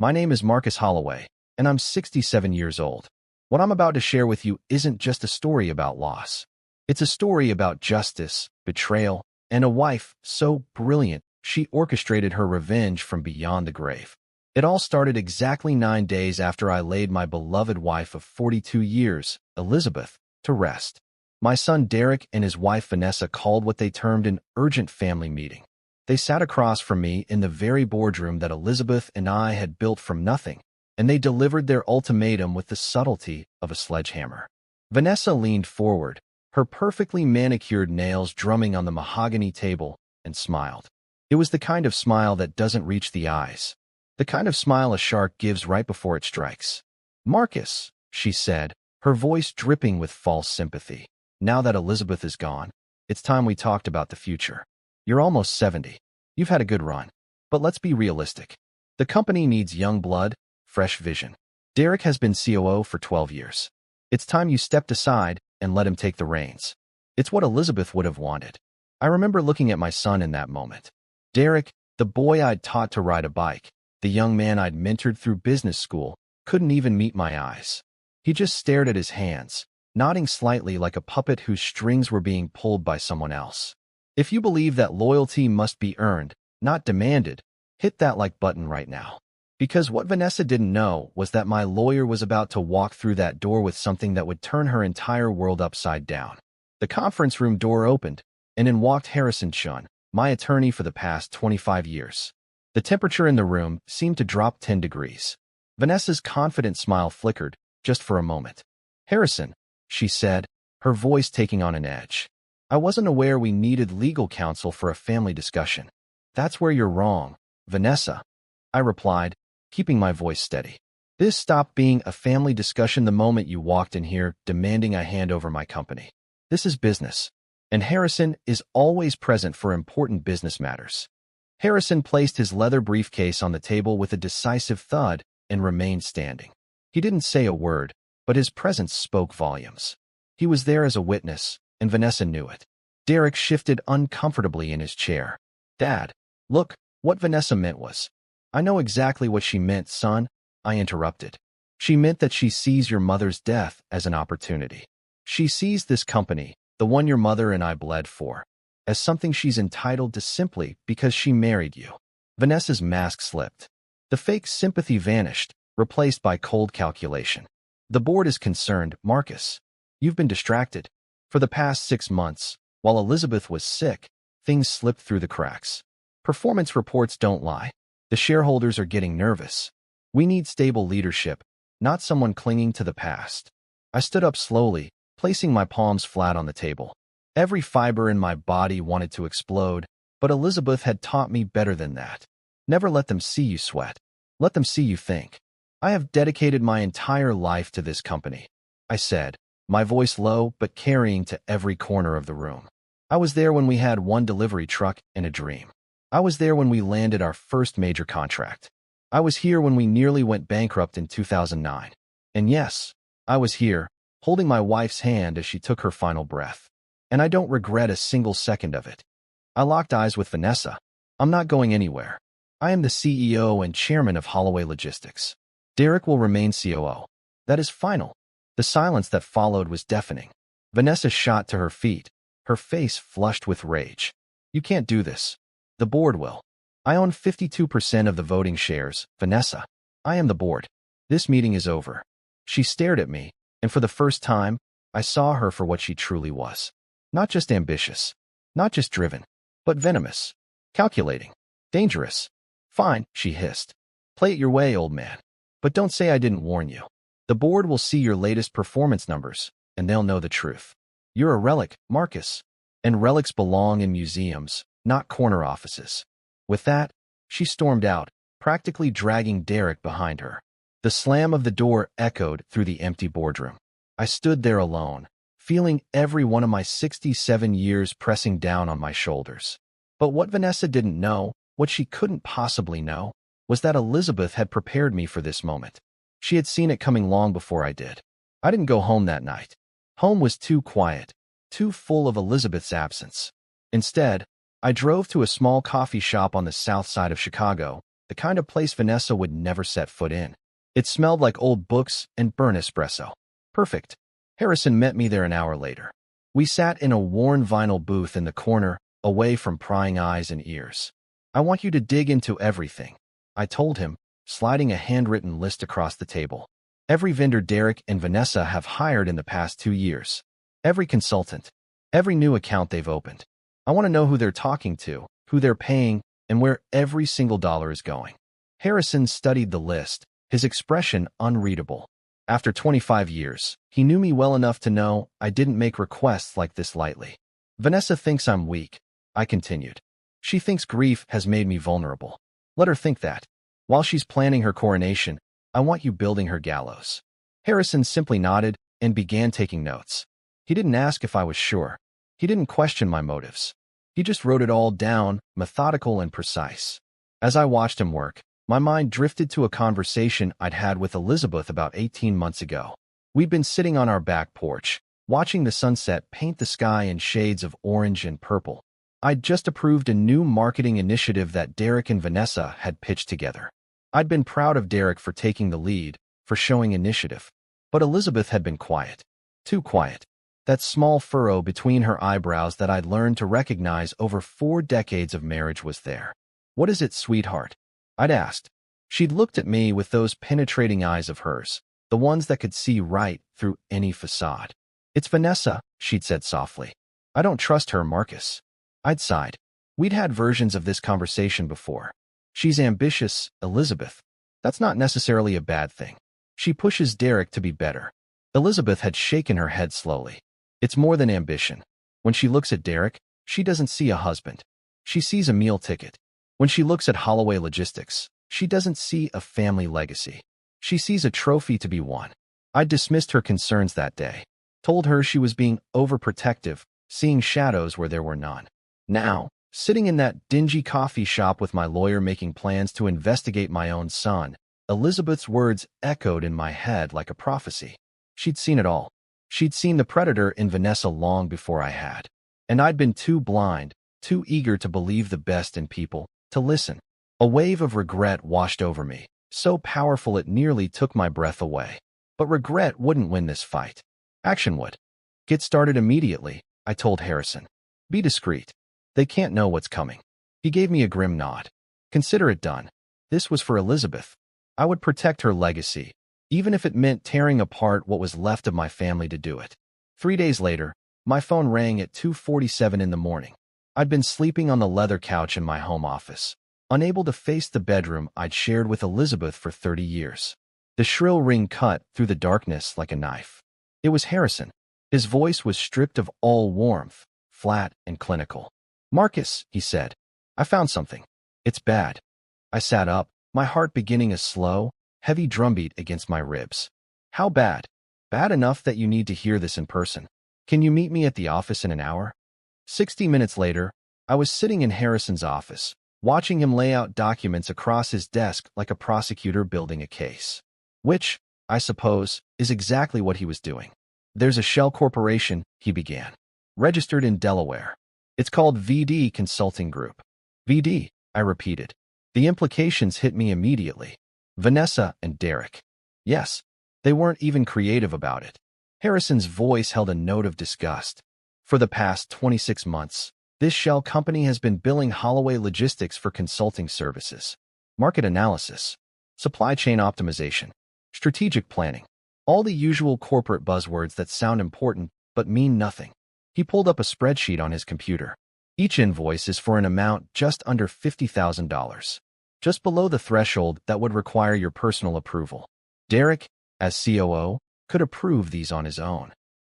My name is Marcus Holloway, and I'm 67 years old. What I'm about to share with you isn't just a story about loss. It's a story about justice, betrayal, and a wife so brilliant she orchestrated her revenge from beyond the grave. It all started exactly 9 days after I laid my beloved wife of 42 years, Elizabeth, to rest. My son Derek and his wife Vanessa called what they termed an urgent family meeting. They sat across from me in the very boardroom that Elizabeth and I had built from nothing, and they delivered their ultimatum with the subtlety of a sledgehammer. Vanessa leaned forward, her perfectly manicured nails drumming on the mahogany table, and smiled. It was the kind of smile that doesn't reach the eyes. The kind of smile a shark gives right before it strikes. "Marcus," she said, her voice dripping with false sympathy. "Now that Elizabeth is gone, it's time we talked about the future. You're almost 70. You've had a good run. But let's be realistic. The company needs young blood, fresh vision. Derek has been COO for 12 years. It's time you stepped aside and let him take the reins." It's what Elizabeth would have wanted. I remember looking at my son in that moment. Derek, the boy I'd taught to ride a bike, the young man I'd mentored through business school, couldn't even meet my eyes. He just stared at his hands, nodding slightly like a puppet whose strings were being pulled by someone else. If you believe that loyalty must be earned, not demanded, hit that like button right now. Because what Vanessa didn't know was that my lawyer was about to walk through that door with something that would turn her entire world upside down. The conference room door opened, and in walked Harrison Chun, my attorney for the past 25 years. The temperature in the room seemed to drop 10 degrees. Vanessa's confident smile flickered, just for a moment. "Harrison," she said, her voice taking on an edge. "I wasn't aware we needed legal counsel for a family discussion." "That's where you're wrong, Vanessa," I replied, keeping my voice steady. "This stopped being a family discussion the moment you walked in here demanding I hand over my company. This is business, and Harrison is always present for important business matters." Harrison placed his leather briefcase on the table with a decisive thud and remained standing. He didn't say a word, but his presence spoke volumes. He was there as a witness, and Vanessa knew it. Derek shifted uncomfortably in his chair. "Dad, look, what Vanessa meant was..." "I know exactly what she meant, son," I interrupted. "She meant that she sees your mother's death as an opportunity. She sees this company, the one your mother and I bled for, as something she's entitled to simply because she married you." Vanessa's mask slipped. The fake sympathy vanished, replaced by cold calculation. "The board is concerned, Marcus. You've been distracted. For the past 6 months, while Elizabeth was sick, things slipped through the cracks. Performance reports don't lie. The shareholders are getting nervous. We need stable leadership, not someone clinging to the past." I stood up slowly, placing my palms flat on the table. Every fiber in my body wanted to explode, but Elizabeth had taught me better than that. Never let them see you sweat. Let them see you think. "I have dedicated my entire life to this company," I said, my voice low but carrying to every corner of the room. "I was there when we had one delivery truck and a dream. I was there when we landed our first major contract. I was here when we nearly went bankrupt in 2009. And yes, I was here, holding my wife's hand as she took her final breath. And I don't regret a single second of it." I locked eyes with Vanessa. "I'm not going anywhere. I am the CEO and chairman of Holloway Logistics. Derek will remain COO. That is final." The silence that followed was deafening. Vanessa shot to her feet, her face flushed with rage. "You can't do this. The board will. I own 52% of the voting shares, Vanessa. I am the board. This meeting is over." She stared at me, and for the first time, I saw her for what she truly was. Not just ambitious, not just driven, but venomous, calculating, dangerous. "Fine," she hissed. "Play it your way, old man. But don't say I didn't warn you. The board will see your latest performance numbers, and they'll know the truth. You're a relic, Marcus, and relics belong in museums, not corner offices." With that, she stormed out, practically dragging Derek behind her. The slam of the door echoed through the empty boardroom. I stood there alone, feeling every one of my 67 years pressing down on my shoulders. But what Vanessa didn't know, what she couldn't possibly know, was that Elizabeth had prepared me for this moment. She had seen it coming long before I did. I didn't go home that night. Home was too quiet, too full of Elizabeth's absence. Instead, I drove to a small coffee shop on the south side of Chicago, the kind of place Vanessa would never set foot in. It smelled like old books and burnt espresso. Perfect. Harrison met me there an hour later. We sat in a worn vinyl booth in the corner, away from prying eyes and ears. I want you to dig into everything, I told him, sliding a handwritten list across the table. Every vendor Derek and Vanessa have hired in the past 2 years. Every consultant. Every new account they've opened. I want to know who they're talking to, who they're paying, and where every single dollar is going. Harrison studied the list, his expression unreadable. After 25 years, he knew me well enough to know I didn't make requests like this lightly. Vanessa thinks I'm weak, I continued. She thinks grief has made me vulnerable. Let her think that. While she's planning her coronation, I want you building her gallows. Harrison simply nodded and began taking notes. He didn't ask if I was sure. He didn't question my motives. He just wrote it all down, methodical and precise. As I watched him work, my mind drifted to a conversation I'd had with Elizabeth about 18 months ago. We'd been sitting on our back porch, watching the sunset paint the sky in shades of orange and purple. I'd just approved a new marketing initiative that Derek and Vanessa had pitched together. I'd been proud of Derek for taking the lead, for showing initiative. But Elizabeth had been quiet. Too quiet. That small furrow between her eyebrows that I'd learned to recognize over 4 decades of marriage was there. "What is it, sweetheart?" I'd asked. She'd looked at me with those penetrating eyes of hers, the ones that could see right through any facade. "It's Vanessa," she'd said softly. "I don't trust her, Marcus." I'd sighed. We'd had versions of this conversation before. She's ambitious, Elizabeth. That's not necessarily a bad thing. She pushes Derek to be better. Elizabeth had shaken her head slowly. It's more than ambition. When she looks at Derek, she doesn't see a husband. She sees a meal ticket. When she looks at Holloway Logistics, she doesn't see a family legacy. She sees a trophy to be won. I dismissed her concerns that day, told her she was being overprotective, seeing shadows where there were none. Now, sitting in that dingy coffee shop with my lawyer making plans to investigate my own son, Elizabeth's words echoed in my head like a prophecy. She'd seen it all. She'd seen the predator in Vanessa long before I had. And I'd been too blind, too eager to believe the best in people, to listen. A wave of regret washed over me, so powerful it nearly took my breath away. But regret wouldn't win this fight. Action would. "Get started immediately," I told Harrison. "Be discreet. They can't know what's coming." He gave me a grim nod. "Consider it done." This was for Elizabeth. I would protect her legacy, even if it meant tearing apart what was left of my family to do it. 3 days later, my phone rang at 2:47 in the morning. I'd been sleeping on the leather couch in my home office, unable to face the bedroom I'd shared with Elizabeth for 30 years. The shrill ring cut through the darkness like a knife. It was Harrison. His voice was stripped of all warmth, flat and clinical. "Marcus," he said, "I found something. It's bad." I sat up, my heart beginning a slow, heavy drumbeat against my ribs. "How bad?" "Bad enough that you need to hear this in person. Can you meet me at the office in an hour?" 60 minutes later, I was sitting in Harrison's office, watching him lay out documents across his desk like a prosecutor building a case. Which, I suppose, is exactly what he was doing. "There's a shell corporation," he began, "registered in Delaware. It's called VD Consulting Group." "VD," I repeated. The implications hit me immediately. Vanessa and Derek. Yes, they weren't even creative about it. Harrison's voice held a note of disgust. "For the past 26 months, this shell company has been billing Holloway Logistics for consulting services, market analysis, supply chain optimization, strategic planning, all the usual corporate buzzwords that sound important but mean nothing." He pulled up a spreadsheet on his computer. Each invoice is for an amount just under $50,000, just below the threshold that would require your personal approval. Derek, as COO, could approve these on his own.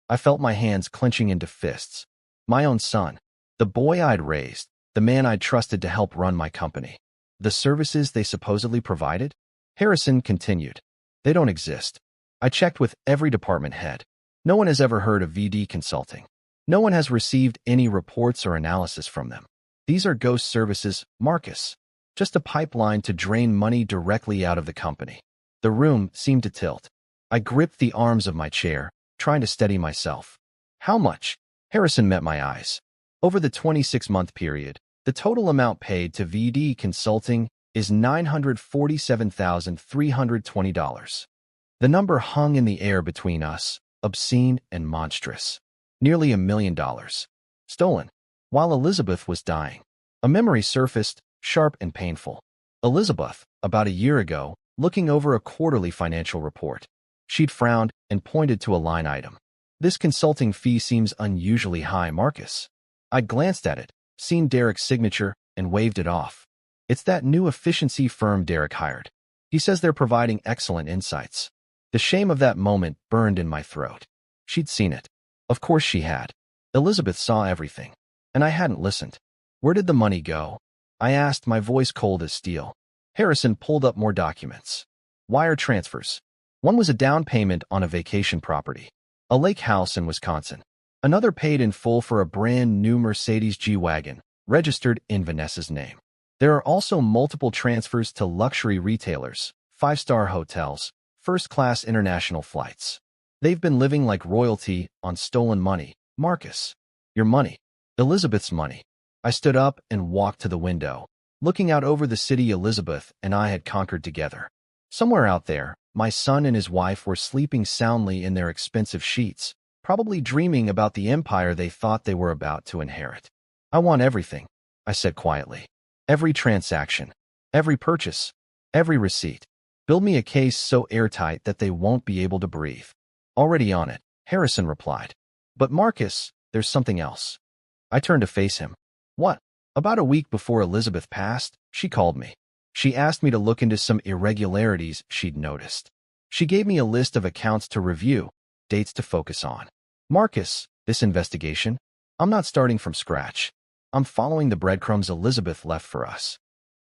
I felt my hands clenching into fists. My own son, the boy I'd raised, the man I'd trusted to help run my company. The services they supposedly provided? Harrison continued. They don't exist. I checked with every department head. No one has ever heard of VD Consulting. No one has received any reports or analysis from them. These are ghost services, Marcus. Just a pipeline to drain money directly out of the company. The room seemed to tilt. I gripped the arms of my chair, trying to steady myself. "How much?" Harrison met my eyes. "Over the 26-month period, the total amount paid to VD Consulting is $947,320. The number hung in the air between us, obscene and monstrous. Nearly $1 million. Stolen. While Elizabeth was dying, a memory surfaced, sharp and painful. Elizabeth, about a year ago, looking over a quarterly financial report. She'd frowned and pointed to a line item. This consulting fee seems unusually high, Marcus. I glanced at it, seen Derek's signature, and waved it off. It's that new efficiency firm Derek hired. He says they're providing excellent insights. The shame of that moment burned in my throat. She'd seen it. Of course she had. Elizabeth saw everything. And I hadn't listened. Where did the money go? I asked, my voice cold as steel. Harrison pulled up more documents. Wire transfers. One was a down payment on a vacation property, a lake house in Wisconsin. Another paid in full for a brand new Mercedes G-Wagon, registered in Vanessa's name. There are also multiple transfers to luxury retailers, five-star hotels, first-class international flights. They've been living like royalty on stolen money. Marcus. Your money. Elizabeth's money. I stood up and walked to the window, looking out over the city Elizabeth and I had conquered together. Somewhere out there, my son and his wife were sleeping soundly in their expensive sheets, probably dreaming about the empire they thought they were about to inherit. I want everything, I said quietly. Every transaction, every purchase, every receipt. Build me a case so airtight that they won't be able to breathe. Already on it, Harrison replied. But Marcus, there's something else. I turned to face him. What? About a week before Elizabeth passed, she called me. She asked me to look into some irregularities she'd noticed. She gave me a list of accounts to review, dates to focus on. Marcus, this investigation, I'm not starting from scratch. I'm following the breadcrumbs Elizabeth left for us.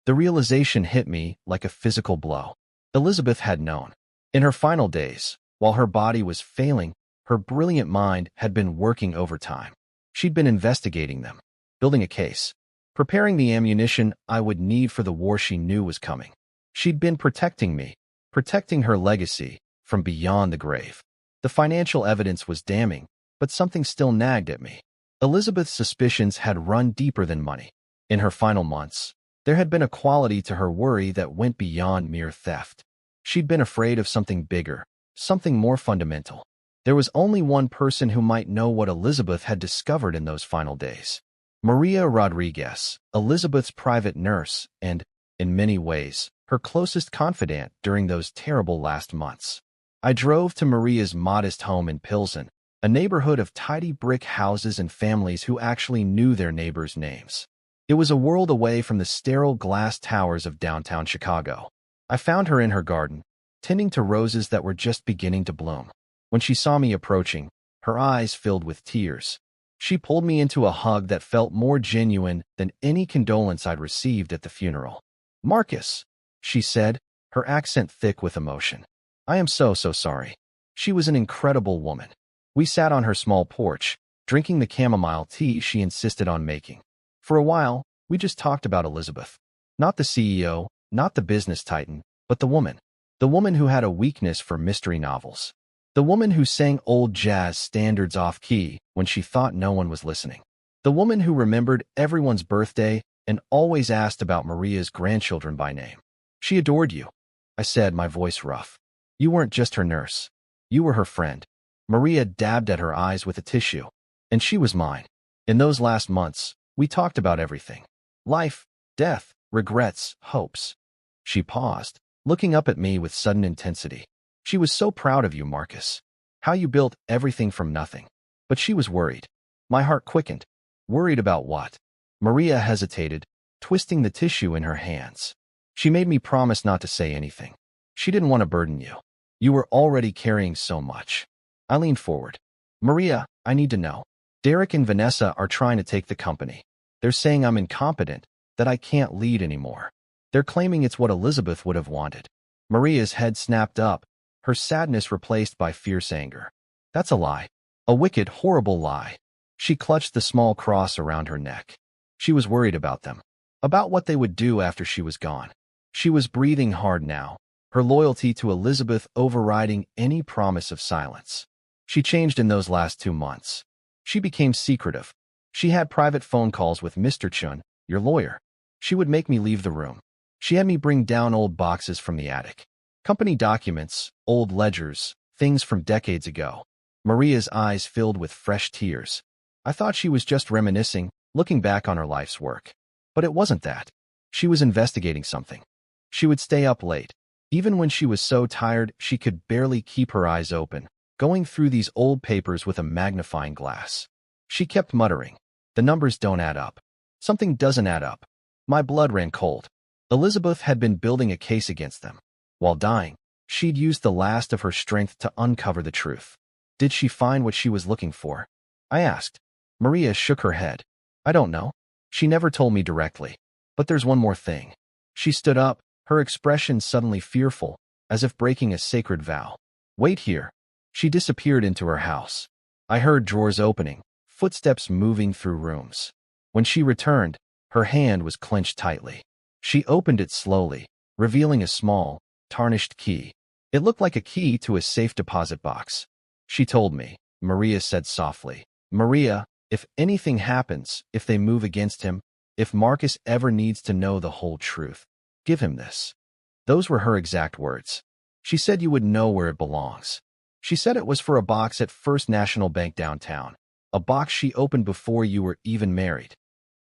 The realization hit me like a physical blow. Elizabeth had known. In her final days, while her body was failing, her brilliant mind had been working overtime. She'd been investigating them, building a case, preparing the ammunition I would need for the war she knew was coming. She'd been protecting me, protecting her legacy from beyond the grave. The financial evidence was damning, but something still nagged at me. Elizabeth's suspicions had run deeper than money. In her final months, there had been a quality to her worry that went beyond mere theft. She'd been afraid of something bigger, something more fundamental. There was only one person who might know what Elizabeth had discovered in those final days. Maria Rodriguez, Elizabeth's private nurse and, in many ways, her closest confidant during those terrible last months. I drove to Maria's modest home in Pilsen, a neighborhood of tidy brick houses and families who actually knew their neighbors' names. It was a world away from the sterile glass towers of downtown Chicago. I found her in her garden, tending to roses that were just beginning to bloom. When she saw me approaching, her eyes filled with tears. She pulled me into a hug that felt more genuine than any condolence I'd received at the funeral. Marcus, she said, her accent thick with emotion. I am so sorry. She was an incredible woman. We sat on her small porch, drinking the chamomile tea she insisted on making. For a while, we just talked about Elizabeth. Not the CEO, not the business titan, but the woman. The woman who had a weakness for mystery novels. The woman who sang old jazz standards off-key when she thought no one was listening. The woman who remembered everyone's birthday and always asked about Maria's grandchildren by name. She adored you, I said, my voice rough. You weren't just her nurse. You were her friend. Maria dabbed at her eyes with a tissue. And she was mine. In those last months, we talked about everything. Life, death, regrets, hopes. She paused, looking up at me with sudden intensity. She was so proud of you, Marcus. How you built everything from nothing. But she was worried. My heart quickened. Worried about what? Maria hesitated, twisting the tissue in her hands. She made me promise not to say anything. She didn't want to burden you. You were already carrying so much. I leaned forward. Maria, I need to know. Derek and Vanessa are trying to take the company. They're saying I'm incompetent, that I can't lead anymore. They're claiming it's what Elizabeth would have wanted. Maria's head snapped up, her sadness replaced by fierce anger. That's a lie. A wicked, horrible lie. She clutched the small cross around her neck. She was worried about them. About what they would do after she was gone. She was breathing hard now, her loyalty to Elizabeth overriding any promise of silence. She changed in those last 2 months. She became secretive. She had private phone calls with Mr. Chun, your lawyer. She would make me leave the room. She had me bring down old boxes from the attic. Company documents, old ledgers, things from decades ago. Maria's eyes filled with fresh tears. I thought she was just reminiscing, looking back on her life's work. But it wasn't that. She was investigating something. She would stay up late. Even when she was so tired, she could barely keep her eyes open, going through these old papers with a magnifying glass. She kept muttering, "The numbers don't add up. Something doesn't add up." My blood ran cold. Elizabeth had been building a case against them. While dying, she'd used the last of her strength to uncover the truth. Did she find what she was looking for? I asked. Maria shook her head. I don't know. She never told me directly. But there's one more thing. She stood up, her expression suddenly fearful, as if breaking a sacred vow. Wait here. She disappeared into her house. I heard drawers opening, footsteps moving through rooms. When she returned, her hand was clenched tightly. She opened it slowly, revealing a small, tarnished key. It looked like a key to a safe deposit box. She told me, Maria said softly. Maria, if anything happens, if they move against him, if Marcus ever needs to know the whole truth, give him this. Those were her exact words. She said you would know where it belongs. She said it was for a box at First National Bank downtown, a box she opened before you were even married.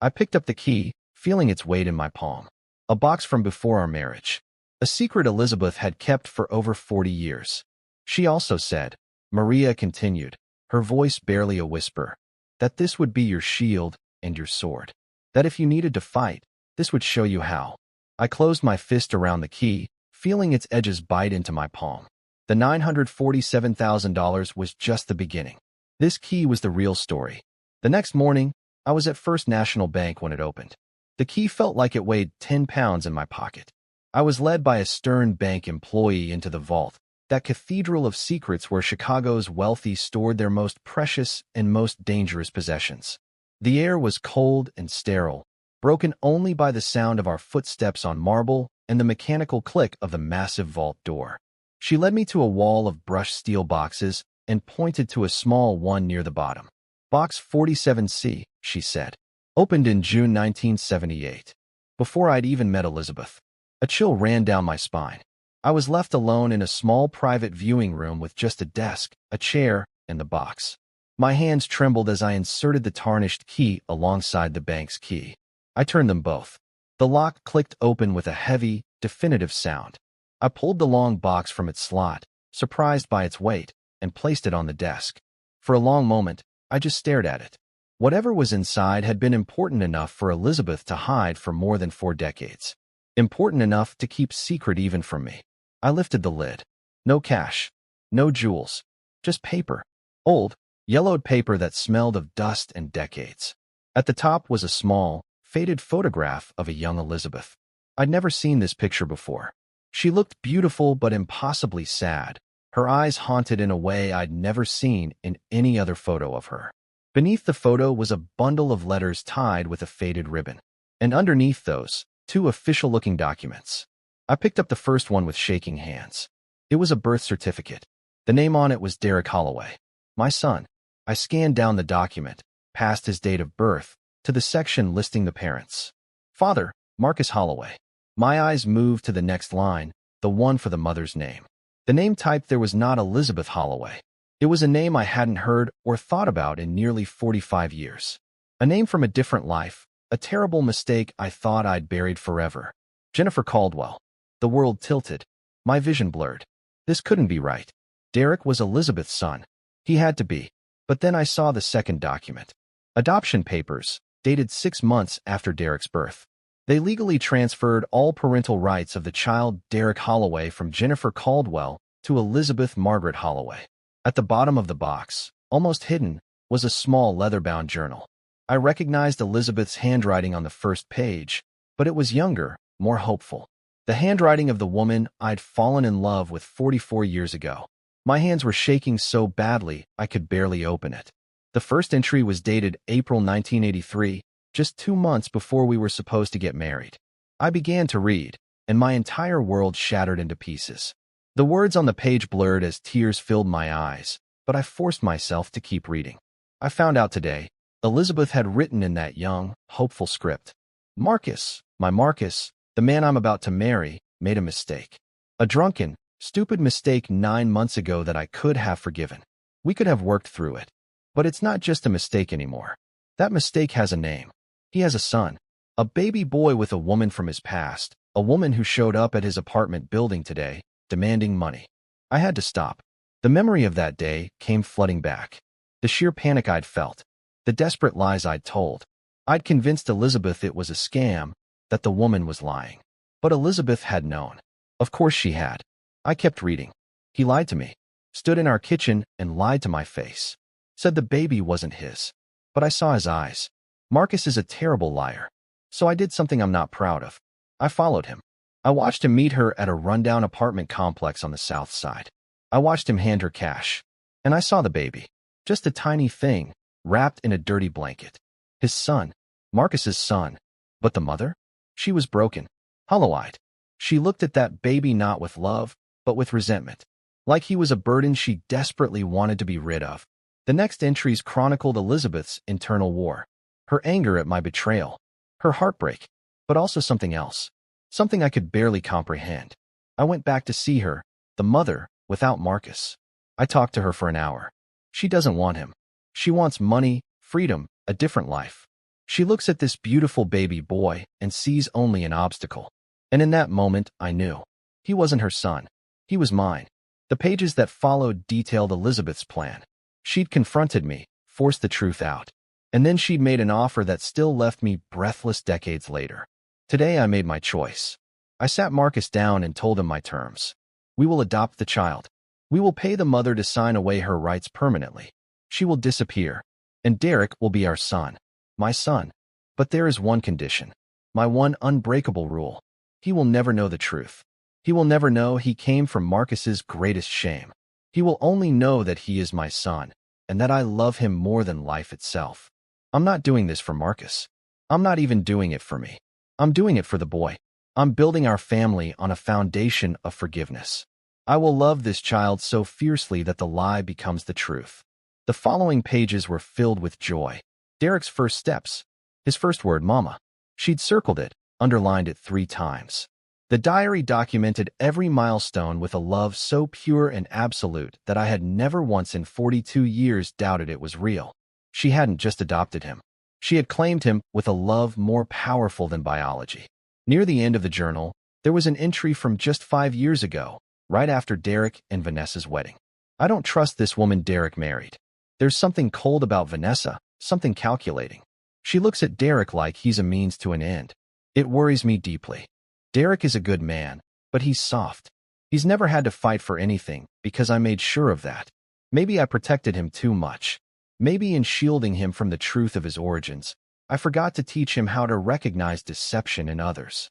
I picked up the key, feeling its weight in my palm. A box from before our marriage. A secret Elizabeth had kept for over 40 years. She also said, Maria continued, her voice barely a whisper, that this would be your shield and your sword. That if you needed to fight, this would show you how. I closed my fist around the key, feeling its edges bite into my palm. The $947,000 was just the beginning. This key was the real story. The next morning, I was at First National Bank when it opened. The key felt like it weighed 10 pounds in my pocket. I was led by a stern bank employee into the vault, that cathedral of secrets where Chicago's wealthy stored their most precious and most dangerous possessions. The air was cold and sterile, broken only by the sound of our footsteps on marble and the mechanical click of the massive vault door. She led me to a wall of brushed steel boxes and pointed to a small one near the bottom. Box 47C, she said. Opened in June 1978. Before I'd even met Elizabeth. A chill ran down my spine. I was left alone in a small private viewing room with just a desk, a chair, and the box. My hands trembled as I inserted the tarnished key alongside the bank's key. I turned them both. The lock clicked open with a heavy, definitive sound. I pulled the long box from its slot, surprised by its weight, and placed it on the desk. For a long moment, I just stared at it. Whatever was inside had been important enough for Elizabeth to hide for more than 4 decades. Important enough to keep secret even from me. I lifted the lid. No cash. No jewels. Just paper. Old, yellowed paper that smelled of dust and decades. At the top was a small, faded photograph of a young Elizabeth. I'd never seen this picture before. She looked beautiful but impossibly sad, her eyes haunted in a way I'd never seen in any other photo of her. Beneath the photo was a bundle of letters tied with a faded ribbon. And underneath those, 2 official-looking documents. I picked up the first one with shaking hands. It was a birth certificate. The name on it was Derek Holloway, my son. I scanned down the document, past his date of birth, to the section listing the parents. Father, Marcus Holloway. My eyes moved to the next line, the one for the mother's name. The name typed there was not Elizabeth Holloway. It was a name I hadn't heard or thought about in nearly 45 years. A name from a different life, a terrible mistake I thought I'd buried forever. Jennifer Caldwell. The world tilted. My vision blurred. This couldn't be right. Derek was Elizabeth's son. He had to be. But then I saw the second document. Adoption papers, dated 6 months after Derek's birth. They legally transferred all parental rights of the child Derek Holloway from Jennifer Caldwell to Elizabeth Margaret Holloway. At the bottom of the box, almost hidden, was a small leather-bound journal. I recognized Elizabeth's handwriting on the first page, but it was younger, more hopeful. The handwriting of the woman I'd fallen in love with 44 years ago. My hands were shaking so badly I could barely open it. The first entry was dated April 1983, just 2 months before we were supposed to get married. I began to read, and my entire world shattered into pieces. The words on the page blurred as tears filled my eyes, but I forced myself to keep reading. I found out today, Elizabeth had written in that young, hopeful script, Marcus, my Marcus, The man I'm about to marry made a mistake. A drunken, stupid mistake 9 months ago that I could have forgiven. We could have worked through it. But it's not just a mistake anymore. That mistake has a name. He has a son. A baby boy with a woman from his past. A woman who showed up at his apartment building today, demanding money. I had to stop. The memory of that day came flooding back. The sheer panic I'd felt. The desperate lies I'd told. I'd convinced Elizabeth it was a scam, that the woman was lying. But Elizabeth had known. Of course she had. I kept reading. He lied to me. Stood in our kitchen and lied to my face. Said the baby wasn't his. But I saw his eyes. Marcus is a terrible liar. So I did something I'm not proud of. I followed him. I watched him meet her at a rundown apartment complex on the south side. I watched him hand her cash. And I saw the baby. Just a tiny thing, wrapped in a dirty blanket. His son. Marcus's son. But the mother? She was broken. Hollow-eyed. She looked at that baby not with love, but with resentment. Like he was a burden she desperately wanted to be rid of. The next entries chronicled Elizabeth's internal war. Her anger at my betrayal. Her heartbreak. But also something else. Something I could barely comprehend. I went back to see her, the mother, without Marcus. I talked to her for an hour. She doesn't want him. She wants money, freedom, a different life. She looks at this beautiful baby boy and sees only an obstacle. And in that moment, I knew. He wasn't her son. He was mine. The pages that followed detailed Elizabeth's plan. She'd confronted me, forced the truth out. And then she'd made an offer that still left me breathless decades later. Today I made my choice. I sat Marcus down and told him my terms. We will adopt the child. We will pay the mother to sign away her rights permanently. She will disappear. And Derek will be our son. My son. But there is one condition. My one unbreakable rule. He will never know the truth. He will never know he came from Marcus's greatest shame. He will only know that he is my son, and that I love him more than life itself. I'm not doing this for Marcus. I'm not even doing it for me. I'm doing it for the boy. I'm building our family on a foundation of forgiveness. I will love this child so fiercely that the lie becomes the truth. The following pages were filled with joy. Derek's first steps. His first word, mama. She'd circled it, underlined it 3 times. The diary documented every milestone with a love so pure and absolute that I had never once in 42 years doubted it was real. She hadn't just adopted him. She had claimed him with a love more powerful than biology. Near the end of the journal, there was an entry from just 5 years ago, right after Derek and Vanessa's wedding. I don't trust this woman Derek married. There's something cold about Vanessa, something calculating. She looks at Derek like he's a means to an end. It worries me deeply. Derek is a good man, but he's soft. He's never had to fight for anything because I made sure of that. Maybe I protected him too much. Maybe in shielding him from the truth of his origins, I forgot to teach him how to recognize deception in others.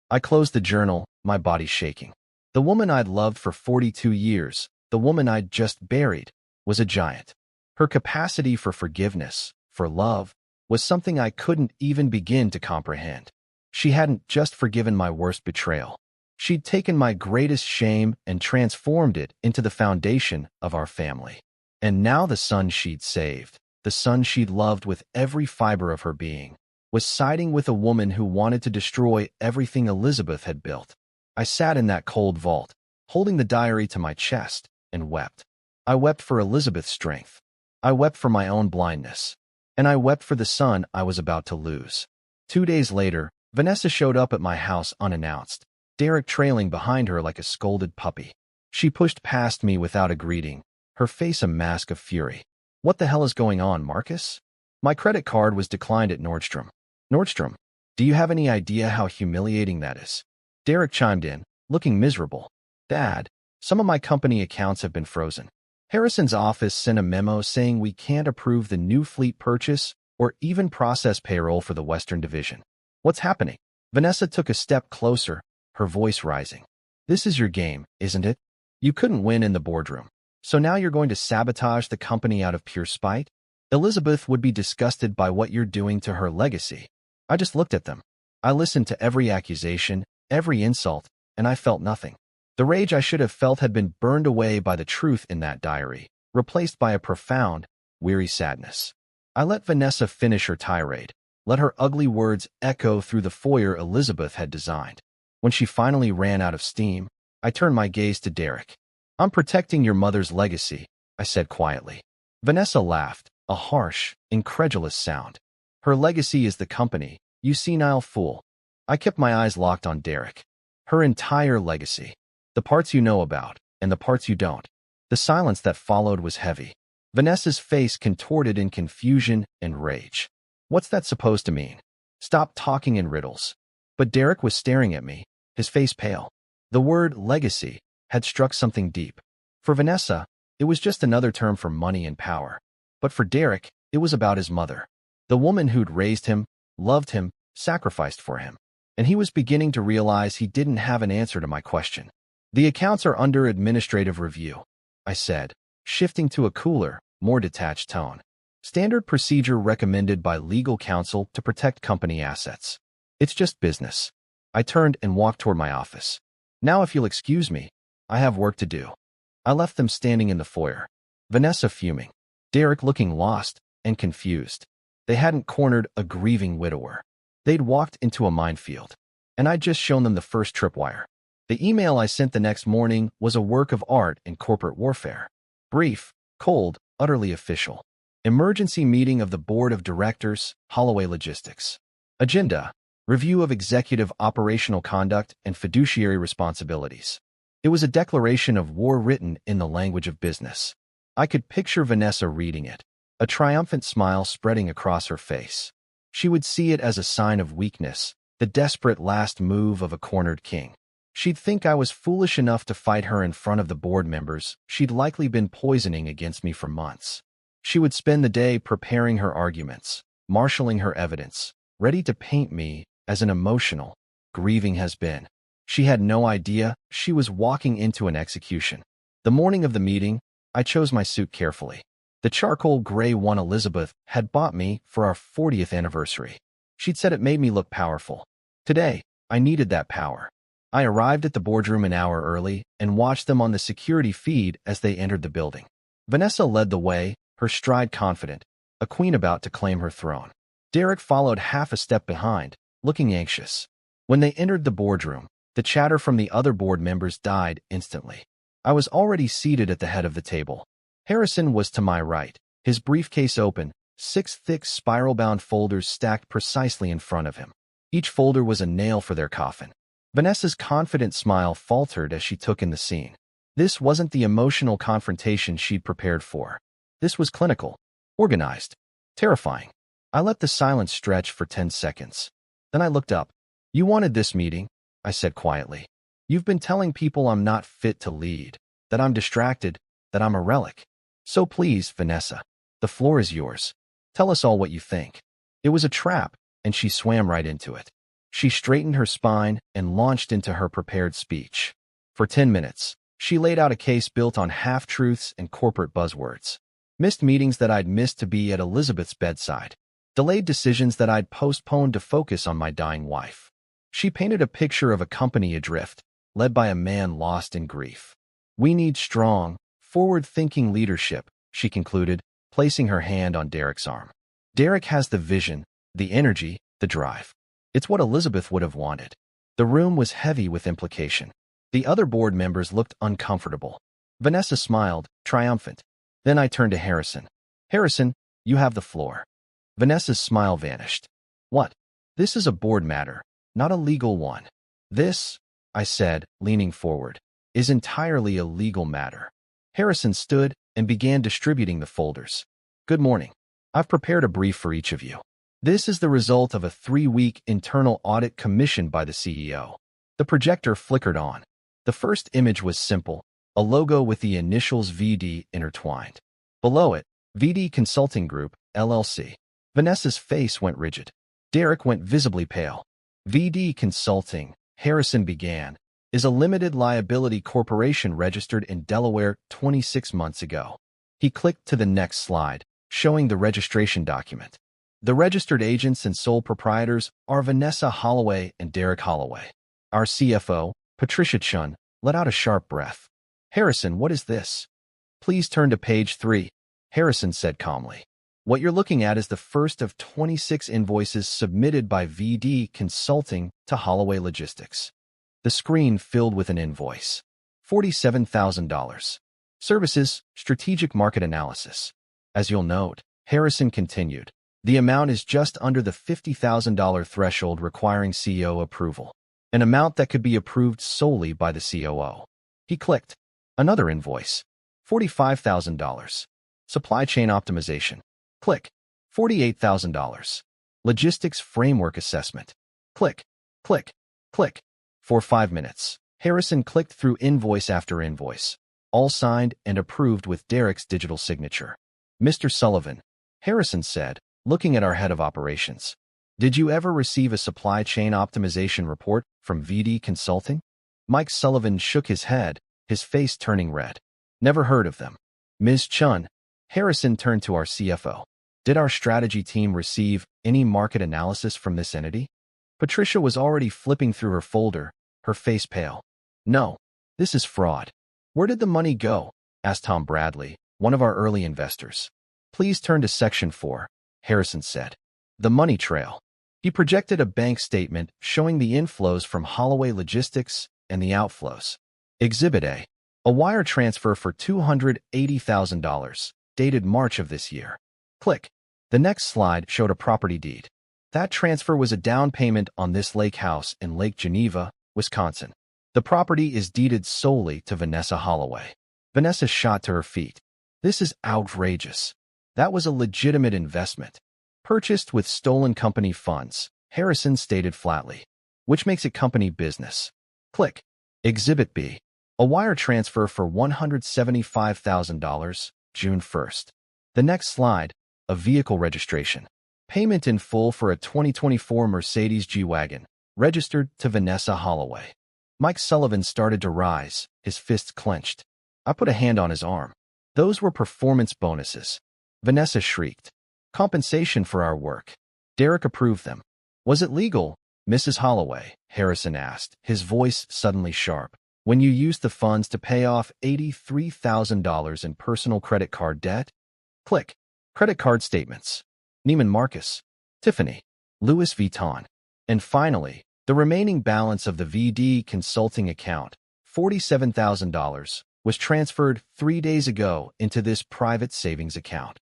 I closed the journal, my body shaking. The woman I'd loved for 42 years, the woman I'd just buried, was a giant. Her capacity for forgiveness, for love, was something I couldn't even begin to comprehend. She hadn't just forgiven my worst betrayal. She'd taken my greatest shame and transformed it into the foundation of our family. And now the son she'd saved, the son she'd loved with every fiber of her being, was siding with a woman who wanted to destroy everything Elizabeth had built. I sat in that cold vault, holding the diary to my chest, and wept. I wept for Elizabeth's strength. I wept for my own blindness. And I wept for the son I was about to lose. 2 days later, Vanessa showed up at my house unannounced, Derek trailing behind her like a scolded puppy. She pushed past me without a greeting, her face a mask of fury. What the hell is going on, Marcus? My credit card was declined at Nordstrom. Nordstrom, do you have any idea how humiliating that is? Derek chimed in, looking miserable. Dad, some of my company accounts have been frozen. Harrison's office sent a memo saying we can't approve the new fleet purchase or even process payroll for the Western Division. What's happening? Vanessa took a step closer, her voice rising. This is your game, isn't it? You couldn't win in the boardroom. So now you're going to sabotage the company out of pure spite? Elizabeth would be disgusted by what you're doing to her legacy. I just looked at them. I listened to every accusation, every insult, and I felt nothing. The rage I should have felt had been burned away by the truth in that diary, replaced by a profound, weary sadness. I let Vanessa finish her tirade, let her ugly words echo through the foyer Elizabeth had designed. When she finally ran out of steam, I turned my gaze to Derek. "I'm protecting your mother's legacy," I said quietly. Vanessa laughed, a harsh, incredulous sound. "Her legacy is the company, you senile fool." I kept my eyes locked on Derek. "Her entire legacy. The parts you know about, and the parts you don't." The silence that followed was heavy. Vanessa's face contorted in confusion and rage. "What's that supposed to mean? Stop talking in riddles." But Derek was staring at me, his face pale. The word legacy had struck something deep. For Vanessa, it was just another term for money and power. But for Derek, it was about his mother. The woman who'd raised him, loved him, sacrificed for him. And he was beginning to realize he didn't have an answer to my question. "The accounts are under administrative review," I said, shifting to a cooler, more detached tone. "Standard procedure recommended by legal counsel to protect company assets. It's just business." I turned and walked toward my office. "Now, if you'll excuse me, I have work to do." I left them standing in the foyer, Vanessa fuming, Derek looking lost and confused. They hadn't cornered a grieving widower. They'd walked into a minefield, and I'd just shown them the first tripwire. The email I sent the next morning was a work of art in corporate warfare. Brief, cold, utterly official. Emergency meeting of the Board of Directors, Holloway Logistics. Agenda: review of executive operational conduct and fiduciary responsibilities. It was a declaration of war written in the language of business. I could picture Vanessa reading it, a triumphant smile spreading across her face. She would see it as a sign of weakness, the desperate last move of a cornered king. She'd think I was foolish enough to fight her in front of the board members she'd likely been poisoning against me for months. She would spend the day preparing her arguments, marshaling her evidence, ready to paint me as an emotional, grieving has-been. She had no idea she was walking into an execution. The morning of the meeting, I chose my suit carefully. The charcoal gray one Elizabeth had bought me for our 40th anniversary. She'd said it made me look powerful. Today, I needed that power. I arrived at the boardroom an hour early and watched them on the security feed as they entered the building. Vanessa led the way, her stride confident, a queen about to claim her throne. Derek followed half a step behind, looking anxious. When they entered the boardroom, the chatter from the other board members died instantly. I was already seated at the head of the table. Harrison was to my right, his briefcase open, 6 thick spiral-bound folders stacked precisely in front of him. Each folder was a nail for their coffin. Vanessa's confident smile faltered as she took in the scene. This wasn't the emotional confrontation she'd prepared for. This was clinical, organized, terrifying. I let the silence stretch for 10 seconds. Then I looked up. "You wanted this meeting," I said quietly. "You've been telling people I'm not fit to lead, that I'm distracted, that I'm a relic. So please, Vanessa, the floor is yours. Tell us all what you think." It was a trap, and she swam right into it. She straightened her spine and launched into her prepared speech. For 10 minutes, she laid out a case built on half-truths and corporate buzzwords. Missed meetings that I'd missed to be at Elizabeth's bedside. Delayed decisions that I'd postponed to focus on my dying wife. She painted a picture of a company adrift, led by a man lost in grief. "We need strong, forward-thinking leadership," she concluded, placing her hand on Derek's arm. "Derek has the vision, the energy, the drive. It's what Elizabeth would have wanted." The room was heavy with implication. The other board members looked uncomfortable. Vanessa smiled, triumphant. Then I turned to Harrison. "Harrison, you have the floor." Vanessa's smile vanished. "What? This is a board matter, not a legal one." "This," I said, leaning forward, "is entirely a legal matter." Harrison stood and began distributing the folders. "Good morning. I've prepared a brief for each of you. This is the result of a 3-week internal audit commissioned by the CEO." The projector flickered on. The first image was simple, a logo with the initials VD intertwined. Below it, VD Consulting Group, LLC. Vanessa's face went rigid. Derek went visibly pale. "VD Consulting," Harrison began, "is a limited liability corporation registered in Delaware 26 months ago." He clicked to the next slide, showing the registration document. "The registered agents and sole proprietors are Vanessa Holloway and Derek Holloway." Our CFO, Patricia Chun, let out a sharp breath. "Harrison, what is this?" "Please turn to page 3, Harrison said calmly. "What you're looking at is the first of 26 invoices submitted by VD Consulting to Holloway Logistics. The screen filled with an invoice. $47,000. Services, strategic market analysis. As you'll note, Harrison continued, the amount is just under the $50,000 threshold requiring CEO approval, an amount that could be approved solely by the COO. He clicked. Another invoice. $45,000. Supply chain optimization. Click. $48,000. Logistics framework assessment. Click, click, click. For 5 minutes, Harrison clicked through invoice after invoice, all signed and approved with Derek's digital signature. Mr. Sullivan, Harrison said, looking at our head of operations. Did you ever receive a supply chain optimization report from VD Consulting? Mike Sullivan shook his head, his face turning red. Never heard of them. Ms. Chun, Harrison turned to our CFO. Did our strategy team receive any market analysis from this entity? Patricia was already flipping through her folder, her face pale. No, this is fraud. Where did the money go? Asked Tom Bradley, one of our early investors. Please turn to Section 4, Harrison said. The money trail. He projected a bank statement showing the inflows from Holloway Logistics and the outflows. Exhibit A. A wire transfer for $280,000, dated March of this year. Click. The next slide showed a property deed. That transfer was a down payment on this lake house in Lake Geneva, Wisconsin. The property is deeded solely to Vanessa Holloway. Vanessa shot to her feet. This is outrageous. That was a legitimate investment. Purchased with stolen company funds, Harrison stated flatly, which makes it company business. Click. Exhibit B. A wire transfer for $175,000, June 1st. The next slide, a vehicle registration. Payment in full for a 2024 Mercedes G-Wagon, registered to Vanessa Holloway. Mike Sullivan started to rise, his fists clenched. I put a hand on his arm. Those were performance bonuses. Vanessa shrieked. Compensation for our work. Derek approved them. Was it legal, Mrs. Holloway? Harrison asked, his voice suddenly sharp. When you used the funds to pay off $83,000 in personal credit card debt? Click. Credit card statements. Neiman Marcus, Tiffany, Louis Vuitton. And finally, the remaining balance of the VD Consulting account, $47,000, was transferred 3 days ago into this private savings account.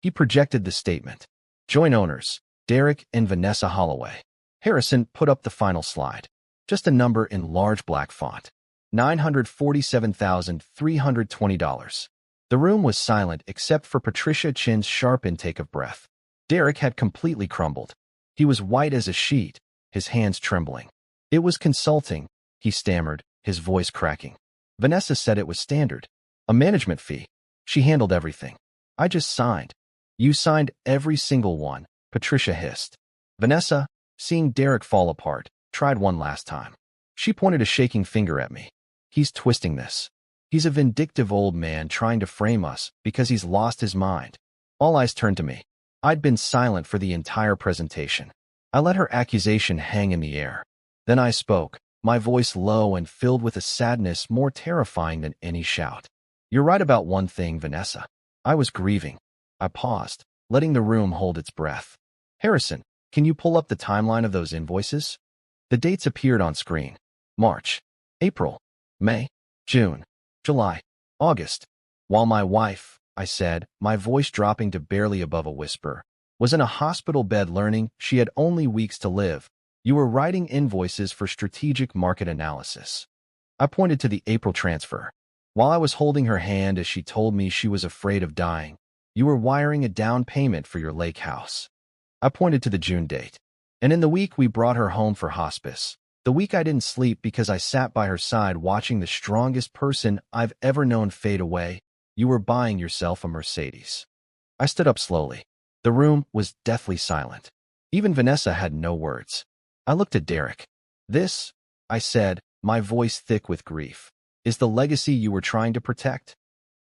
He projected the statement. Joint owners, Derek and Vanessa Holloway. Harrison put up the final slide. Just a number in large black font. $947,320. The room was silent except for Patricia Chin's sharp intake of breath. Derek had completely crumbled. He was white as a sheet, his hands trembling. It was consulting, he stammered, his voice cracking. Vanessa said it was standard. A management fee. She handled everything. I just signed. You signed every single one, Patricia hissed. Vanessa, seeing Derek fall apart, tried one last time. She pointed a shaking finger at me. He's twisting this. He's a vindictive old man trying to frame us because he's lost his mind. All eyes turned to me. I'd been silent for the entire presentation. I let her accusation hang in the air. Then I spoke, my voice low and filled with a sadness more terrifying than any shout. You're right about one thing, Vanessa. I was grieving. I paused, letting the room hold its breath. Harrison, can you pull up the timeline of those invoices? The dates appeared on screen. March, April, May, June, July, August. While my wife, I said, my voice dropping to barely above a whisper, was in a hospital bed learning she had only weeks to live, you were writing invoices for strategic market analysis. I pointed to the April transfer. While I was holding her hand as she told me she was afraid of dying, you were wiring a down payment for your lake house. I pointed to the June date. And in the week we brought her home for hospice, the week I didn't sleep because I sat by her side watching the strongest person I've ever known fade away, you were buying yourself a Mercedes. I stood up slowly. The room was deathly silent. Even Vanessa had no words. I looked at Derek. This, I said, my voice thick with grief, is the legacy you were trying to protect?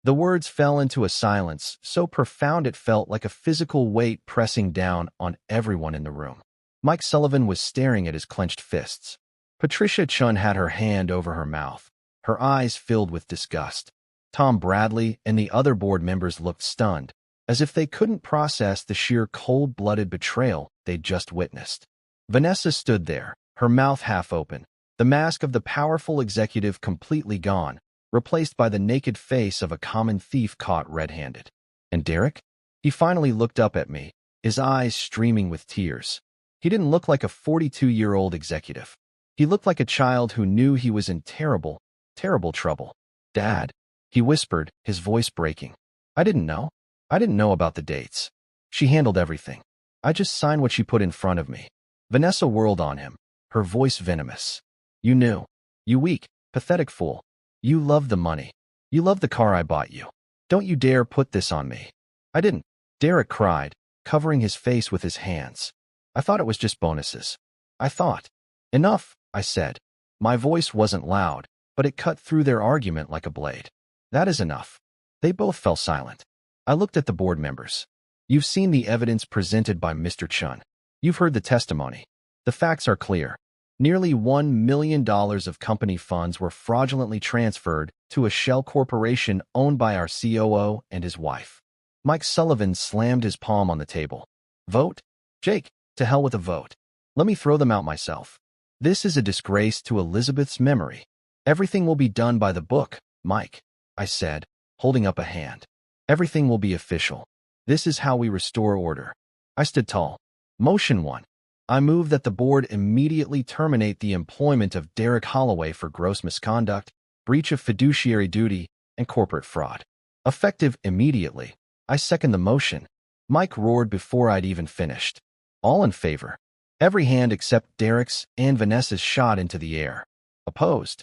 The words fell into a silence so profound it felt like a physical weight pressing down on everyone in the room. Mike Sullivan was staring at his clenched fists. Patricia Chun had her hand over her mouth, her eyes filled with disgust. Tom Bradley and the other board members looked stunned, as if they couldn't process the sheer cold-blooded betrayal they'd just witnessed. Vanessa stood there, her mouth half open, The mask of the powerful executive completely gone, replaced by the naked face of a common thief caught red-handed. And Derek? He finally looked up at me, his eyes streaming with tears. He didn't look like a 42-year-old executive. He looked like a child who knew he was in terrible, terrible trouble. "Dad," he whispered, his voice breaking. "I didn't know. I didn't know about the dates. She handled everything. I just signed what she put in front of me." Vanessa whirled on him, her voice venomous. "You knew. You weak, pathetic fool. You love the money. You love the car I bought you. Don't you dare put this on me." "I didn't," Derek cried, covering his face with his hands. "I thought it was just bonuses. I thought." "Enough," I said. My voice wasn't loud, but it cut through their argument like a blade. "That is enough." They both fell silent. I looked at the board members. "You've seen the evidence presented by Mr. Chun. You've heard the testimony. The facts are clear. Nearly $1 million of company funds were fraudulently transferred to a shell corporation owned by our COO and his wife." Mike Sullivan slammed his palm on the table. "Vote? Jake, to hell with a vote. Let me throw them out myself. This is a disgrace to Elizabeth's memory. Everything will be done by the book, Mike," I said, holding up a hand. "Everything will be official. This is how we restore order." I stood tall. Motion 1. I move that the board immediately terminate the employment of Derek Holloway for gross misconduct, breach of fiduciary duty, and corporate fraud. Effective immediately. I second the motion. Mike roared before I'd even finished. All in favor. Every hand except Derek's and Vanessa's shot into the air. Opposed.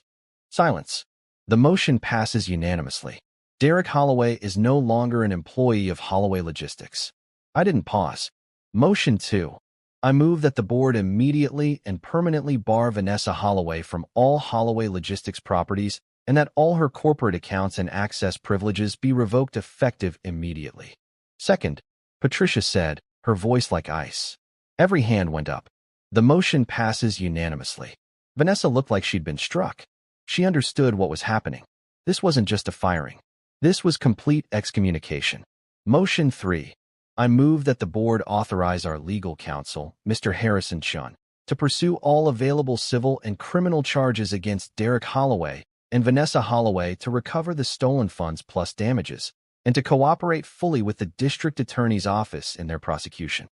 Silence. The motion passes unanimously. Derek Holloway is no longer an employee of Holloway Logistics. I didn't pause. Motion 2. I move that the board immediately and permanently bar Vanessa Holloway from all Holloway Logistics properties and that all her corporate accounts and access privileges be revoked effective immediately. Second, Patricia said, her voice like ice. Every hand went up. The motion passes unanimously. Vanessa looked like she'd been struck. She understood what was happening. This wasn't just a firing. This was complete excommunication. Motion 3. I move that the board authorize our legal counsel, Mr. Harrison Chun, to pursue all available civil and criminal charges against Derek Holloway and Vanessa Holloway to recover the stolen funds plus damages, and to cooperate fully with the district attorney's office in their prosecution.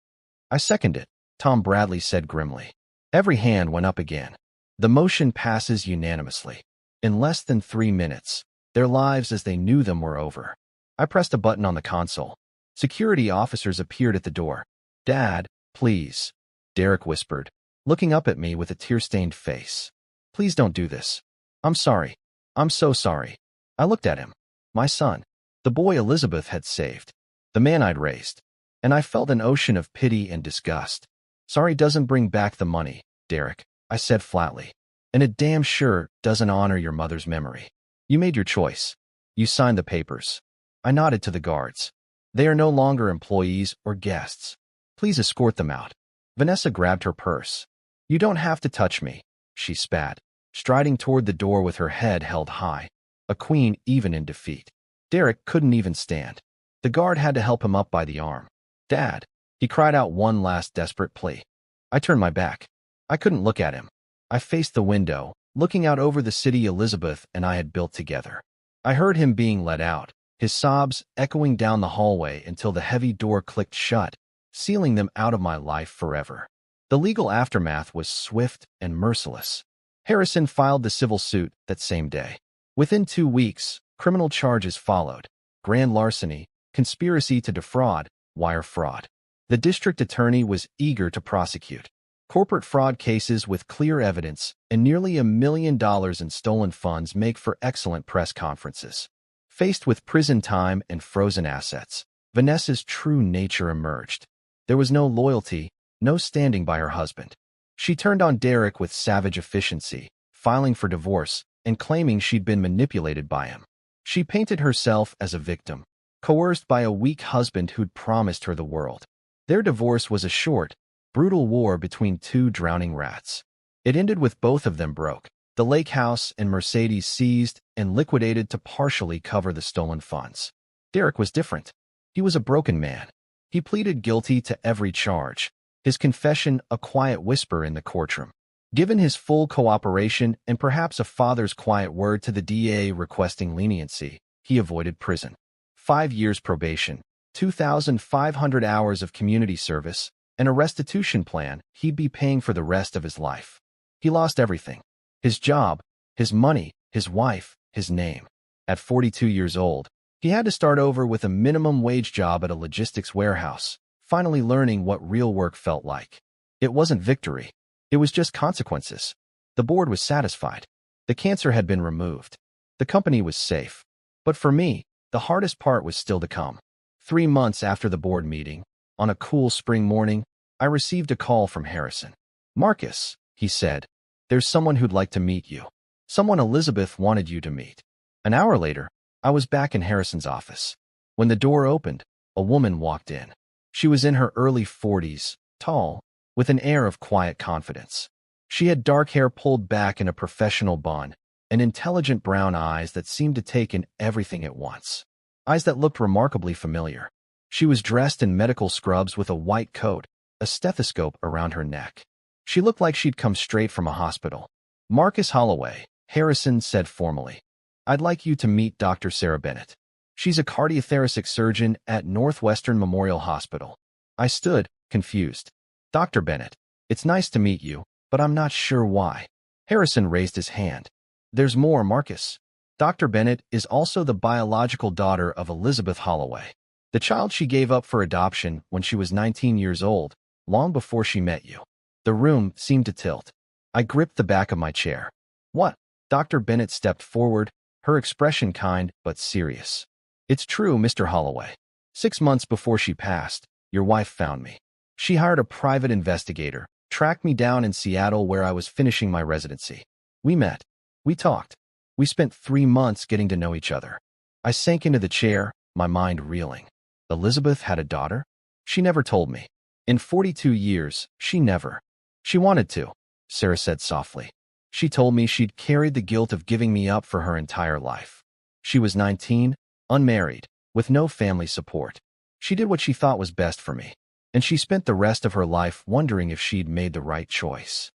I second it, Tom Bradley said grimly. Every hand went up again. The motion passes unanimously. In less than 3 minutes, their lives as they knew them were over. I pressed a button on the console. Security officers appeared at the door. "Dad, please," Derek whispered, looking up at me with a tear-stained face. "Please don't do this. I'm sorry. I'm so sorry." I looked at him. My son. The boy Elizabeth had saved. The man I'd raised. And I felt an ocean of pity and disgust. "Sorry doesn't bring back the money, Derek," I said flatly. "And it damn sure doesn't honor your mother's memory. You made your choice. You signed the papers." I nodded to the guards. "They are no longer employees or guests. Please escort them out." Vanessa grabbed her purse. "You don't have to touch me," she spat, striding toward the door with her head held high, a queen even in defeat. Derek couldn't even stand. The guard had to help him up by the arm. "Dad," he cried out one last desperate plea. I turned my back. I couldn't look at him. I faced the window, looking out over the city Elizabeth and I had built together. I heard him being let out, his sobs echoing down the hallway until the heavy door clicked shut, sealing them out of my life forever. The legal aftermath was swift and merciless. Harrison filed the civil suit that same day. Within 2 weeks, criminal charges followed: grand larceny, conspiracy to defraud, wire fraud. The district attorney was eager to prosecute. Corporate fraud cases with clear evidence and nearly $1 million in stolen funds make for excellent press conferences. Faced with prison time and frozen assets, Vanessa's true nature emerged. There was no loyalty, no standing by her husband. She turned on Derek with savage efficiency, filing for divorce and claiming she'd been manipulated by him. She painted herself as a victim, coerced by a weak husband who'd promised her the world. Their divorce was a short, brutal war between 2 drowning rats. It ended with both of them broke, the lake house and Mercedes seized and liquidated to partially cover the stolen funds. Derek was different. He was a broken man. He pleaded guilty to every charge, his confession a quiet whisper in the courtroom. Given his full cooperation and perhaps a father's quiet word to the DA requesting leniency, he avoided prison. 5 years probation, 2,500 hours of community service, and a restitution plan he'd be paying for the rest of his life. He lost everything. His job, his money, his wife, his name. At 42 years old, he had to start over with a minimum wage job at a logistics warehouse, finally learning what real work felt like. It wasn't victory. It was just consequences. The board was satisfied. The cancer had been removed. The company was safe. But for me, the hardest part was still to come. 3 months after the board meeting, on a cool spring morning, I received a call from Harrison. "Marcus," he said, "there's someone who'd like to meet you. Someone Elizabeth wanted you to meet." An hour later, I was back in Harrison's office. When the door opened, a woman walked in. She was in her early 40s, tall, with an air of quiet confidence. She had dark hair pulled back in a professional bun, and intelligent brown eyes that seemed to take in everything at once. Eyes that looked remarkably familiar. She was dressed in medical scrubs with a white coat, a stethoscope around her neck. She looked like she'd come straight from a hospital. "Marcus Holloway," Harrison said formally. "I'd like you to meet Dr. Sarah Bennett. She's a cardiothoracic surgeon at Northwestern Memorial Hospital." I stood, confused. "Dr. Bennett, it's nice to meet you, but I'm not sure why." Harrison raised his hand. "There's more, Marcus. Dr. Bennett is also the biological daughter of Elizabeth Holloway, the child she gave up for adoption when she was 19 years old, long before she met you." The room seemed to tilt. I gripped the back of my chair. "What?" Dr. Bennett stepped forward, her expression kind but serious. "It's true, Mr. Holloway. 6 months before she passed, your wife found me. She hired a private investigator, tracked me down in Seattle where I was finishing my residency. We met. We talked. We spent 3 months getting to know each other." I sank into the chair, my mind reeling. Elizabeth had a daughter? She never told me. In 42 years, she never. "She wanted to," Sarah said softly. "She told me she'd carried the guilt of giving me up for her entire life. She was 19, unmarried, with no family support. She did what she thought was best for me, and she spent the rest of her life wondering if she'd made the right choice."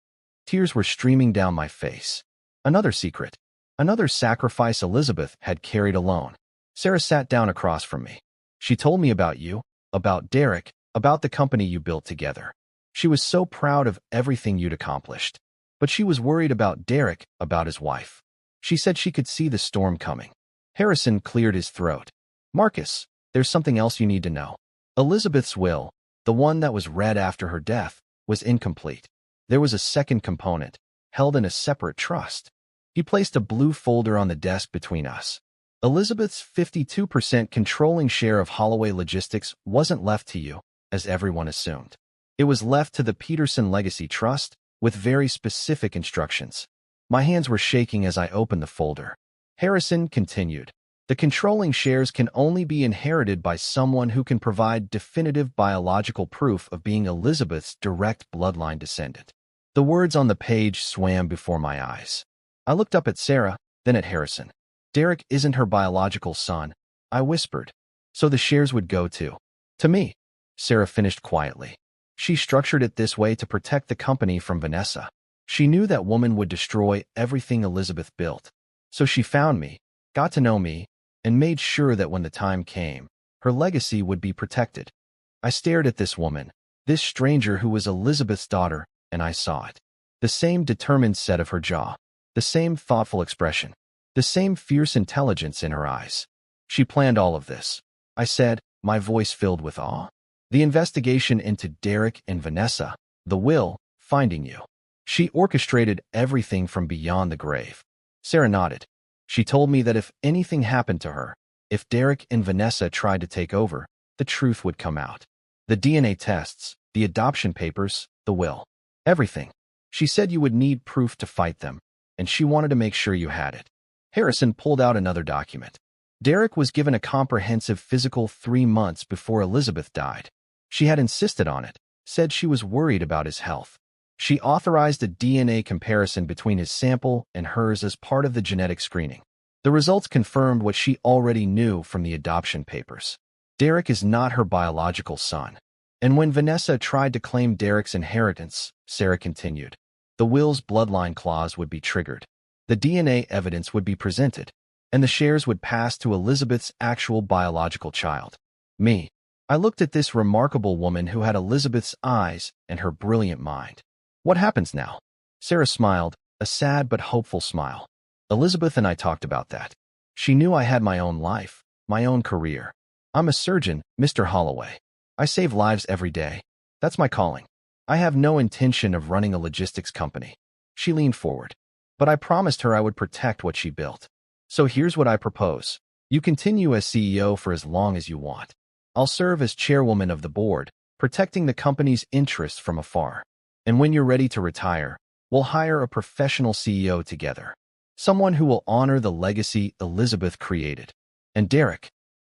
Tears were streaming down my face. Another secret. Another sacrifice Elizabeth had carried alone. Sarah sat down across from me. "She told me about you, about Derek, about the company you built together. She was so proud of everything you'd accomplished. But she was worried about Derek, about his wife. She said she could see the storm coming." Harrison cleared his throat. "Marcus, there's something else you need to know. Elizabeth's will, the one that was read after her death, was incomplete. There was a second component, held in a separate trust." He placed a blue folder on the desk between us. "Elizabeth's 52% controlling share of Holloway Logistics wasn't left to you, as everyone assumed. It was left to the Peterson Legacy Trust, with very specific instructions." My hands were shaking as I opened the folder. Harrison continued. "The controlling shares can only be inherited by someone who can provide definitive biological proof of being Elizabeth's direct bloodline descendant." The words on the page swam before my eyes. I looked up at Sarah, then at Harrison. "Derek isn't her biological son," I whispered. "So the shares would go to me," Sarah finished quietly. "She structured it this way to protect the company from Vanessa. She knew that woman would destroy everything Elizabeth built. So she found me, got to know me, and made sure that when the time came, her legacy would be protected." I stared at this woman, this stranger who was Elizabeth's daughter, and I saw it. The same determined set of her jaw, the same thoughtful expression, the same fierce intelligence in her eyes. "She planned all of this," I said, my voice filled with awe. "The investigation into Derek and Vanessa, the will, finding you. She orchestrated everything from beyond the grave." Sarah nodded. "She told me that if anything happened to her, if Derek and Vanessa tried to take over, the truth would come out. The DNA tests, the adoption papers, the will. Everything. She said you would need proof to fight them, and she wanted to make sure you had it." Harrison pulled out another document. "Derek was given a comprehensive physical 3 months before Elizabeth died. She had insisted on it, said she was worried about his health. She authorized a DNA comparison between his sample and hers as part of the genetic screening. The results confirmed what she already knew from the adoption papers. Derek is not her biological son. And when Vanessa tried to claim Derek's inheritance," Sarah continued, The will's bloodline clause would be triggered. The DNA evidence would be presented, and the shares would pass to Elizabeth's actual biological child, me. I looked at this remarkable woman who had Elizabeth's eyes and her brilliant mind. What happens now? Sarah smiled, a sad but hopeful smile. Elizabeth and I talked about that. She knew I had my own life, my own career. I'm a surgeon, Mr. Holloway. I save lives every day. That's my calling. I have no intention of running a logistics company. She leaned forward. But I promised her I would protect what she built. So here's what I propose. You continue as CEO for as long as you want. I'll serve as chairwoman of the board, protecting the company's interests from afar. And when you're ready to retire, we'll hire a professional CEO together. Someone who will honor the legacy Elizabeth created. And Derek?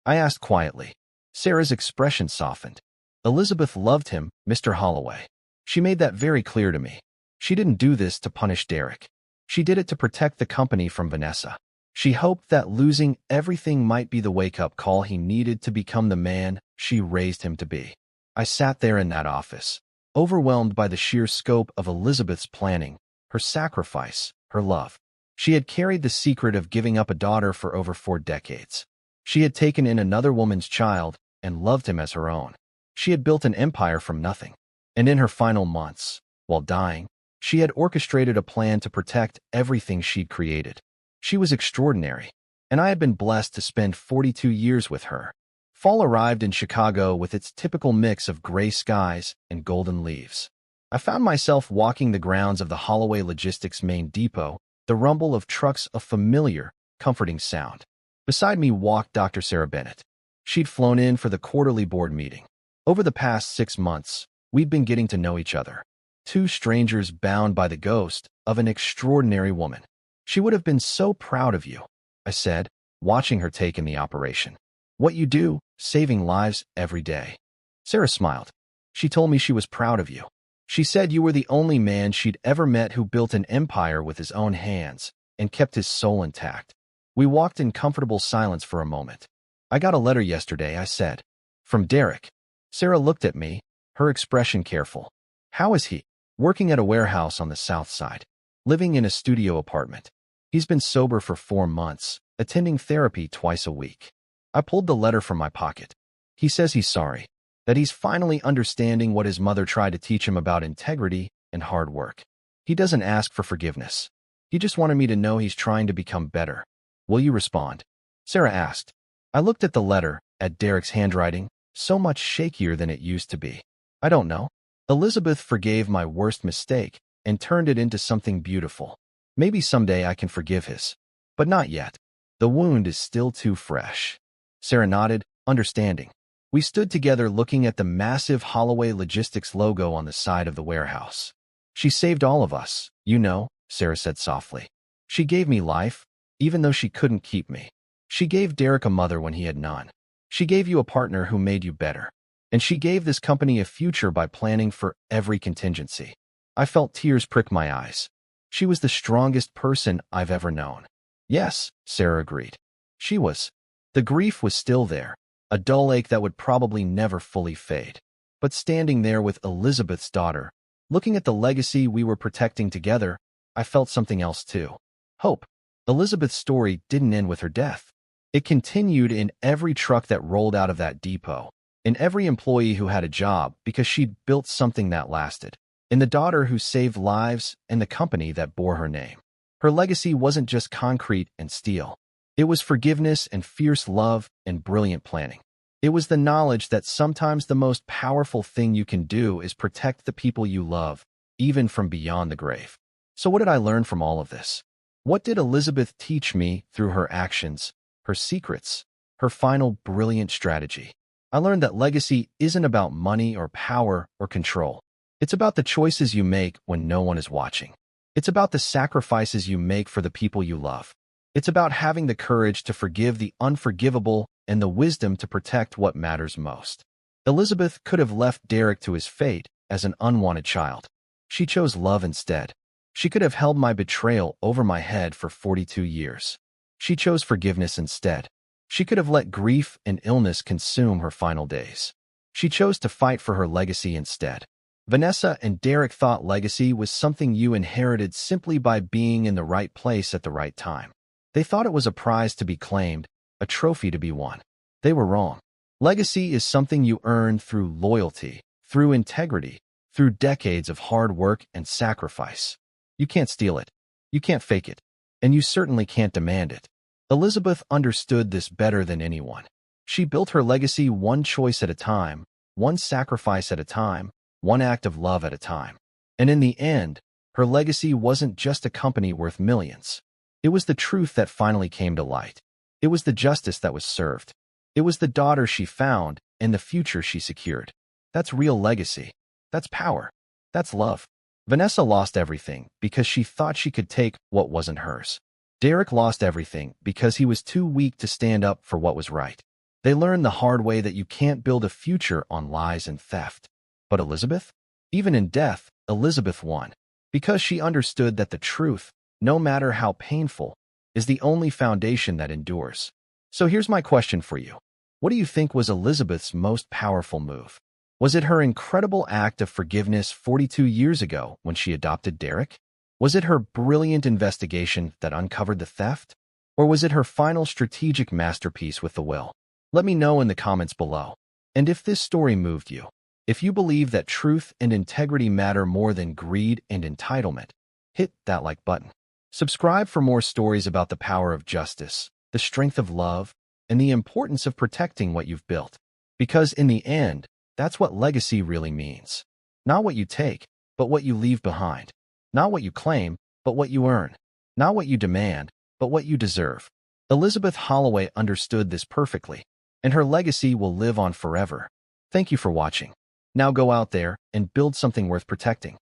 I asked quietly. Sarah's expression softened. Elizabeth loved him, Mr. Holloway. She made that very clear to me. She didn't do this to punish Derek. She did it to protect the company from Vanessa. She hoped that losing everything might be the wake-up call he needed to become the man she raised him to be. I sat there in that office, overwhelmed by the sheer scope of Elizabeth's planning, her sacrifice, her love. She had carried the secret of giving up a daughter for over 4 decades. She had taken in another woman's child and loved him as her own. She had built an empire from nothing. And in her final months, while dying, she had orchestrated a plan to protect everything she'd created. She was extraordinary, and I had been blessed to spend 42 years with her. Fall arrived in Chicago with its typical mix of gray skies and golden leaves. I found myself walking the grounds of the Holloway Logistics main depot, the rumble of trucks a familiar, comforting sound. Beside me walked Dr. Sarah Bennett. She'd flown in for the quarterly board meeting. Over the past 6 months, we'd been getting to know each other. 2 strangers bound by the ghost of an extraordinary woman. She would have been so proud of you, I said, watching her take in the operation. What you do, saving lives every day. Sarah smiled. She told me she was proud of you. She said you were the only man she'd ever met who built an empire with his own hands and kept his soul intact. We walked in comfortable silence for a moment. I got a letter yesterday, I said. From Derek. Sarah looked at me, her expression careful. How is he? Working at a warehouse on the south side. Living in a studio apartment. He's been sober for 4 months, attending therapy twice a week. I pulled the letter from my pocket. He says he's sorry, that he's finally understanding what his mother tried to teach him about integrity and hard work. He doesn't ask for forgiveness. He just wanted me to know he's trying to become better. Will you respond? Sarah asked. I looked at the letter, at Derek's handwriting, so much shakier than it used to be. I don't know. Elizabeth forgave my worst mistake and turned it into something beautiful. Maybe someday I can forgive his. But not yet. The wound is still too fresh. Sarah nodded, understanding. We stood together looking at the massive Holloway Logistics logo on the side of the warehouse. She saved all of us, you know, Sarah said softly. She gave me life, even though she couldn't keep me. She gave Derek a mother when he had none. She gave you a partner who made you better. And she gave this company a future by planning for every contingency. I felt tears prick my eyes. She was the strongest person I've ever known. Yes, Sarah agreed. She was. The grief was still there, a dull ache that would probably never fully fade. But standing there with Elizabeth's daughter, looking at the legacy we were protecting together, I felt something else too. Hope. Elizabeth's story didn't end with her death. It continued in every truck that rolled out of that depot, in every employee who had a job because she'd built something that lasted, in the daughter who saved lives and the company that bore her name. Her legacy wasn't just concrete and steel. It was forgiveness and fierce love and brilliant planning. It was the knowledge that sometimes the most powerful thing you can do is protect the people you love, even from beyond the grave. So what did I learn from all of this? What did Elizabeth teach me through her actions, her secrets, her final brilliant strategy? I learned that legacy isn't about money or power or control. It's about the choices you make when no one is watching. It's about the sacrifices you make for the people you love. It's about having the courage to forgive the unforgivable and the wisdom to protect what matters most. Elizabeth could have left Derek to his fate as an unwanted child. She chose love instead. She could have held my betrayal over my head for 42 years. She chose forgiveness instead. She could have let grief and illness consume her final days. She chose to fight for her legacy instead. Vanessa and Derek thought legacy was something you inherited simply by being in the right place at the right time. They thought it was a prize to be claimed, a trophy to be won. They were wrong. Legacy is something you earn through loyalty, through integrity, through decades of hard work and sacrifice. You can't steal it. You can't fake it. And you certainly can't demand it. Elizabeth understood this better than anyone. She built her legacy one choice at a time, one sacrifice at a time, one act of love at a time. And in the end, her legacy wasn't just a company worth millions. It was the truth that finally came to light. It was the justice that was served. It was the daughter she found and the future she secured. That's real legacy. That's power. That's love. Vanessa lost everything because she thought she could take what wasn't hers. Derek lost everything because he was too weak to stand up for what was right. They learned the hard way that you can't build a future on lies and theft. But Elizabeth? Even in death, Elizabeth won. Because she understood that the truth, no matter how painful, is the only foundation that endures. So here's my question for you. What do you think was Elizabeth's most powerful move? Was it her incredible act of forgiveness 42 years ago when she adopted Derek? Was it her brilliant investigation that uncovered the theft? Or was it her final strategic masterpiece with the will? Let me know in the comments below. And if this story moved you, if you believe that truth and integrity matter more than greed and entitlement, hit that like button. Subscribe for more stories about the power of justice, the strength of love, and the importance of protecting what you've built. Because in the end, that's what legacy really means. Not what you take, but what you leave behind. Not what you claim, but what you earn. Not what you demand, but what you deserve. Elizabeth Holloway understood this perfectly, and her legacy will live on forever. Thank you for watching. Now go out there and build something worth protecting.